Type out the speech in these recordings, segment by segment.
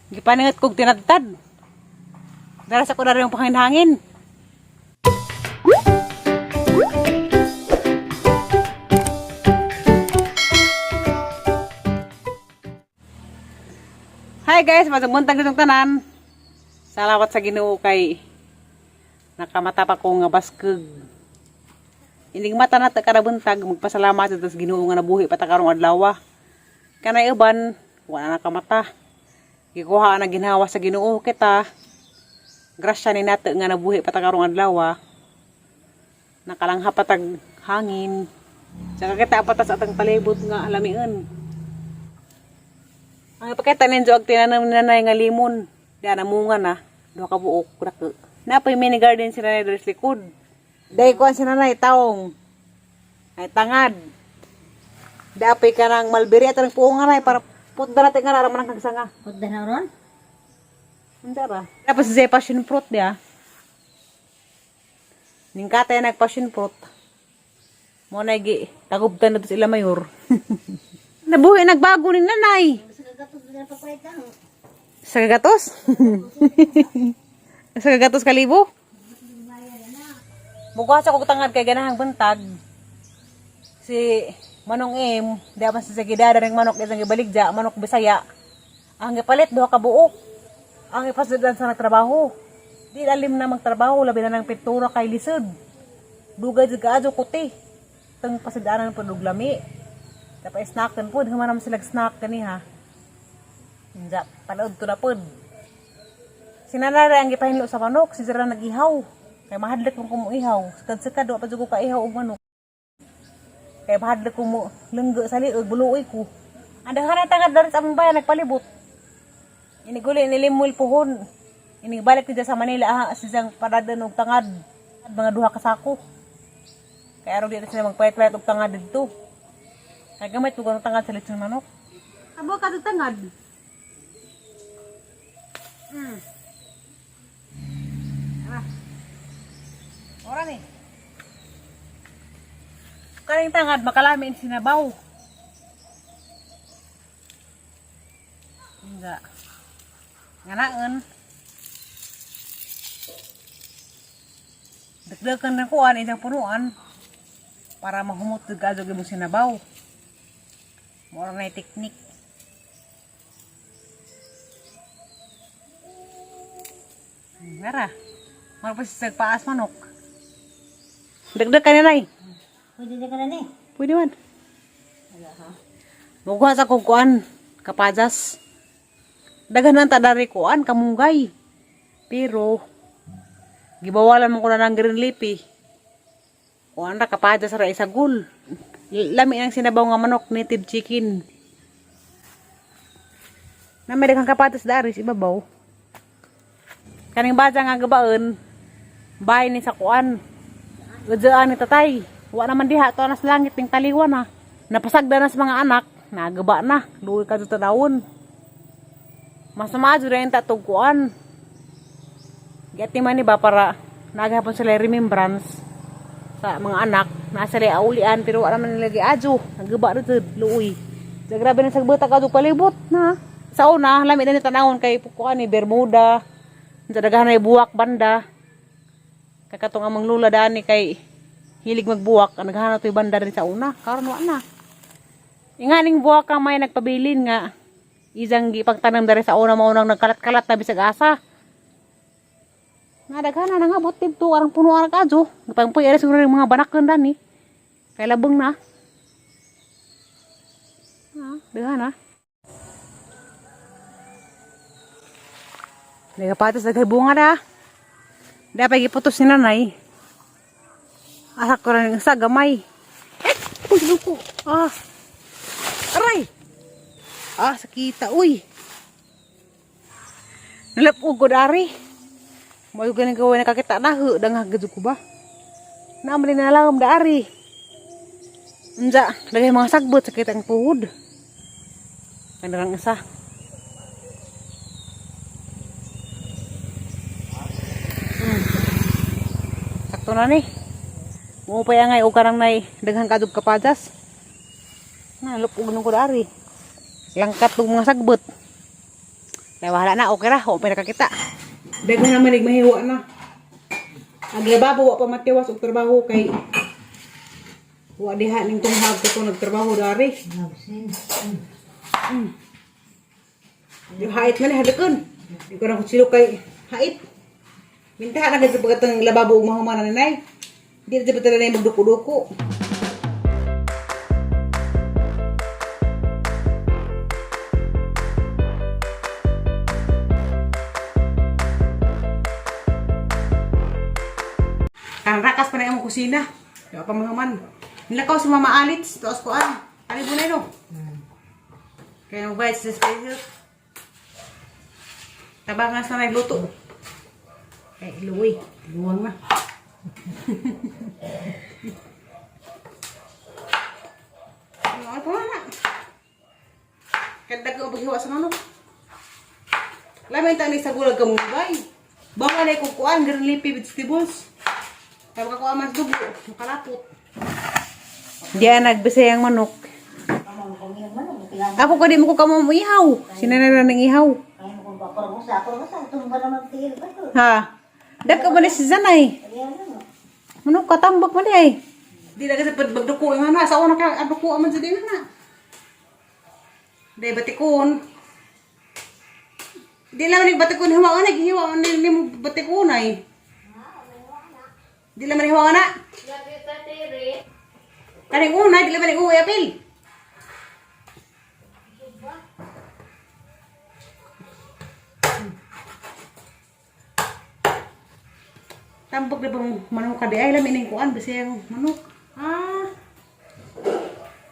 Gipaningat kog tinadtad. Daras ako na rin yung panghinhangin. Hi guys, magbuntag ditong tanan. Salawat sa Ginoo kay nakamata pa ko nga baskeg. Ining mata na ta kada buntag magpasalamat sa Ginoo nga nabuhi pa ta karong adlaw. Kanay uban wala na kamata. Gikuha na ginhawa sa Ginoo kita. Grasya ni nato nga nabuhi pa ta karong adlaw. Nakalangha patag hangin. Saka kita apatas atang palibot nga alamian. Ang ipakita ninyo ag tinanam nanay nga limon. Diyan namunga na. Duha ka buok. Napay mini garden si nanay doon sa likod. Dahil kuhan si nanay taong. Ay tangad. Dapay ka ng malbiri at ang puong nga nay. Para putda natin nga naraman ang kagsanga. Putda na ron? Hindi ra. Tapos si passion fruit dia. Ningkatay nag-passion fruit. Mo nagi tagubtan na to sila mayor. Nabuhi nagbago ni nanay. Sa kagatos? Sa kagatos kalibo? Bukas ako tangad kay ganahang bentag. Si Manong M, dapat sa sagidada ng manok isang ibaligja, manok Bisaya. Ang ipalit duha ka buok. Ang ipasudan sa nagtrabaho. Di alim na magtrabaho, labi na ng pintura kay lisod. Dugay jud kaadyo kuti. Teng pasidanan po duglami. Tapos snack kan po, human naman sila snack kaniha. Hindi, panood to na po. Sinanara ang gipahinlo sa manok, si Zara nag-ihaw. Kaya mahadlik kong kumuihaw. Sekad-sekad, doon pa dyan ko ka-ihaw o manok. Kaya mahadlik kong lenggo sa liog, buluoy ko. Anda ka na tangad na rin sa among bayan, nagpalibot. Iniguli, inilimul pohon. Inibalik ko dyan sa Manila, sisang paradan og tangad. At mga duha kasako. Kaya araw dito sila magpayat-payat og tangad dito. Kaya gamit ko ng tangad sa lechon manok. Abo ka tangad. Ora ni. Karing tangad makalamin sinabaw. Enggak. Nganaeun. Dagdagan na kuan isang punuan para mahumot gado gyud sinabaw. Mora na teknik. Ngara. Magpasisag paas manok. Dagdag ka na nay. Pwede na ka na ni. Pwede man. Mugwa sa kukuan. Kapajas. Daganan ta dari kuan. Kamunggay. Pero. Gibawalan mo ko na ng green leafy. Kuan ra kapajas ra isagul. Lami ang sinabaw nga manok. Native chicken. Namay kang kapatas dari sa ibabaw. Kaning baja nga gabaon. Bahay ni sa kuan. Gajaan ni tatay. Wa naman diha to nas langit ning taliwan na. Napasagda na sa mga anak, nagaba na. Luoy ka sa daon. Masama jud rin ta tugkuan. Gati man ni ba para nagahapon sila remembrance sa mga anak na sila aulian pero wala man nila giadyo. Nagaba na jud luoy. Sa grabe na sagbata ka palibot na. Sa una, lamit na ni tanawon kay kuan ni Bermuda. Sa daghan ay buwak banda. Kakatong amang lula daan ni kay hilig magbuwak. Ang naghahanap ito'y banda rin sa una. Karon wa na. Inganing buwak ka may nagpabilin nga. Isang ipagtanam dari sa una maunang nagkalat-kalat na bisag asa. Nga daghan na nga botib to. Arang puno arang kadyo. Napagpuy ari siguro yung mga banakon dan ni. Kaya labong na. Daghan na. Nagapatos na bunga na. Dapat iputos ni nanay. Asak ko rin sa gamay. Uy, luko. Aray. Sakita. Uy. Nalapog ko dari. May ganang gawin nakakita na. Dang hagad ko ba? Naman din nalangam dari. Anja. Lagay mga sagbot. Sakit ang tuhod. Kandarang isa. Sakto na ni. Mupay angay o karang nay daghang kadug kapadas. Na lupog nung ko dari. Langkat ng mga sagbot. Kaya wala na, okay ra, okay na kakita. Dagan naman nagmahiwa na. Aglababo, wa pa matiwas og trabaho kay wa diha ning tunghag ko nagtrabaho dari. Yung hait man hadakon. Di ko na kung sino kay hait. Mintahan na sa pagkatang lababo ug mahuman na nanay. Di na betul na magduko-duko. Ang rakas pa na yung kusina. Yung pamahaman. Nilakaw si Mama Alits. Taos ko ano. Ano po na yun? Kaya yung bites sa spaces. Tabangas na nagluto. Kaya iluwi. Luwang na. Ano po na. Kandag ko paghiwa sa manok. Lamin tani sa gulag ka mong bay. Baka na ikukuan. Ganun lipi vegetables. Kaya ako amas dugo, makalapot. Diyan nagbisayang manok. Ako kadi mo ko kamo ihaw. Sinanara ng ihaw. Ha. Dak ka ba ni si Zanay? Manok katambak man ay. Di na kasi pagduko yung ano. Sa una ka aduko man sa din na. Dahil batikon. Di lang nagbatikon. Hiwa ka naghiwa. Hindi mo batikon ay. Di naman ihaw na. Kaning una, di naman ihaw apil. Tampok na bang manok ka di ay lamin yung kuan basta yung manok. Ah.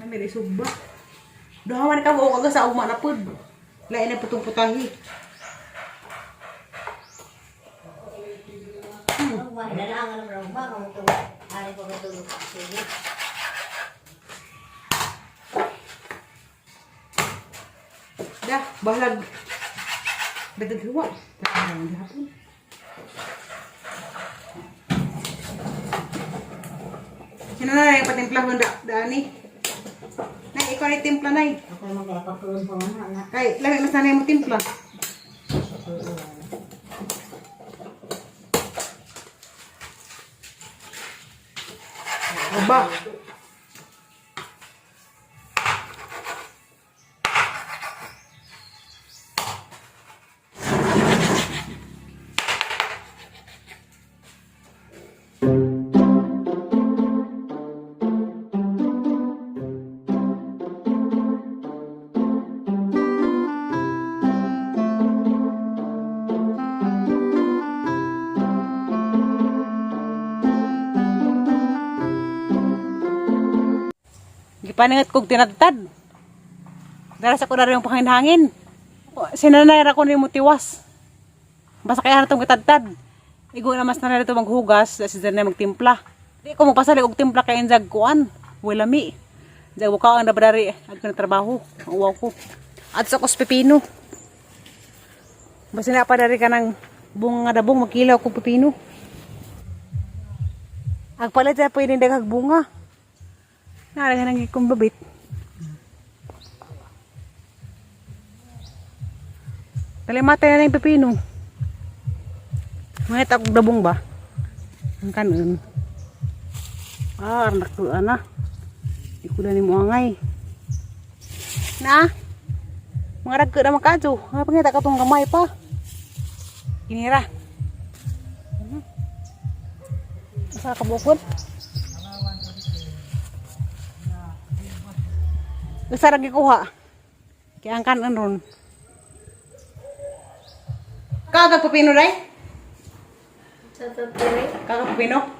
Lamin ay subba. Dahawan ka mo kaga sa uma na pud. Lain na putong putahi. Dah, balag. Dadag hiwa. Dagang gihapon. Sino na yung patimpla mo daani? Nay, ikaw na timpla, Nay. Ako magpapatuloy po nga. Kay, lagi mas nanay mo timpla. Aba. Gipaningat kog tinadtad. Daras ako na rin yung panginhangin. Sinanay ako ni mo tiwas. Basta kaya na itong kitadtad. Igo na mas na ito maghugas. Dahil siya na magtimpla. Di ko magpasalig og timpla kaya yung kuan. Wilami. Jag buka ang nabadari. Ang trabaho. Ang uwaw ko. At sa kos pepino. Basta na pa dari ka ng bunga nga dabong. Magkilaw ko pepino. Agpalit na pwede daghag bunga. Naraga nang ikong babit. Kalimatay na yung pepino. Manit akong dabong ba? Ang kanon. Ah, anak ko, ana. Ikulan ni mo angay. Na? Mga ragka na makadyo. Nga pangita ka itong kamay pa. Kinira. Asa ka bukod? Gusto lagi kuha. Kaya ang kanan ron. Kakag pepino day? Sa tatiri. Kakag pepino?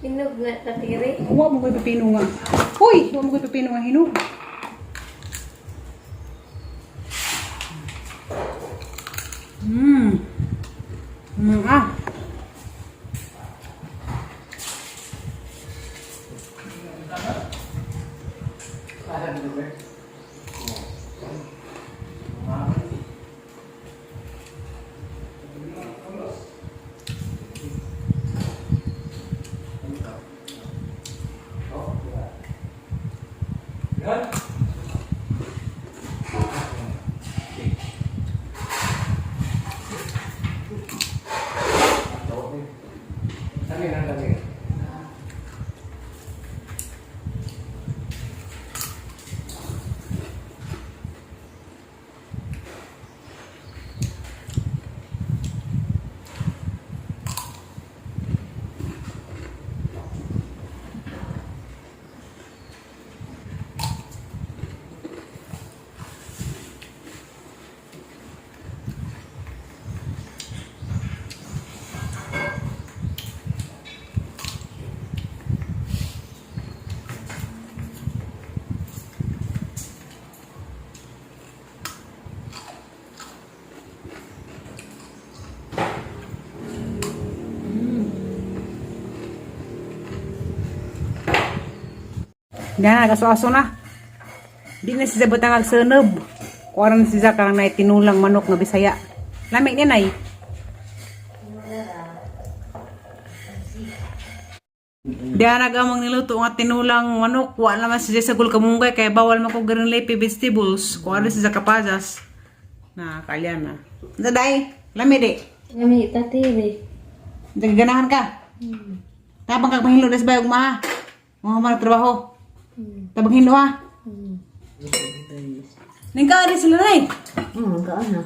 Hinog nga tatiri. Huwag mo ko'y pepino nga. Huy! Huwag mo ko'y pepino nga hinog. Ah. Yan, nagaso-aso na. Di na siya batang agsanab. Kuha na siya karang na tinulang manok na Bisaya. Lamig niya, nay. Diyan nagamang niluto nga tinulang manok. Kuha naman siya sa gulkamungay kaya bawal man ko ganun leafy vegetables. Kuha na siya sa kapajas. Na, kalyan na. Daday, lamig di. Kami tatiri. Ganahan ka. Tabang kag mahilo das bayog ma. Mga mga trabaho. Tabang hindo ha. Ningkari sila na eh. Kaana.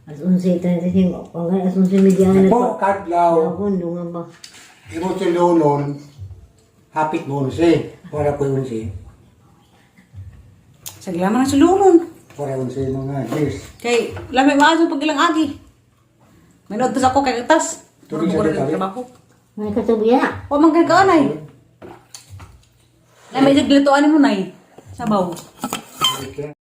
As 11:35 ako nga as 11:30 Po, kadlaw. Nakundo nga ba? Imo si Lulon. Hapit mo si. Para ko yun si. Saglaman na sa lunon. Para yun si mga yes. Kay lamig maaso pag ilang agi. May notos ako kay katas. Tuloy Puro sa ko detalye. trabaho. May kasubiya. O man kay kaanay. Lamig jud lutuan mo nay. Sabaw. Okay.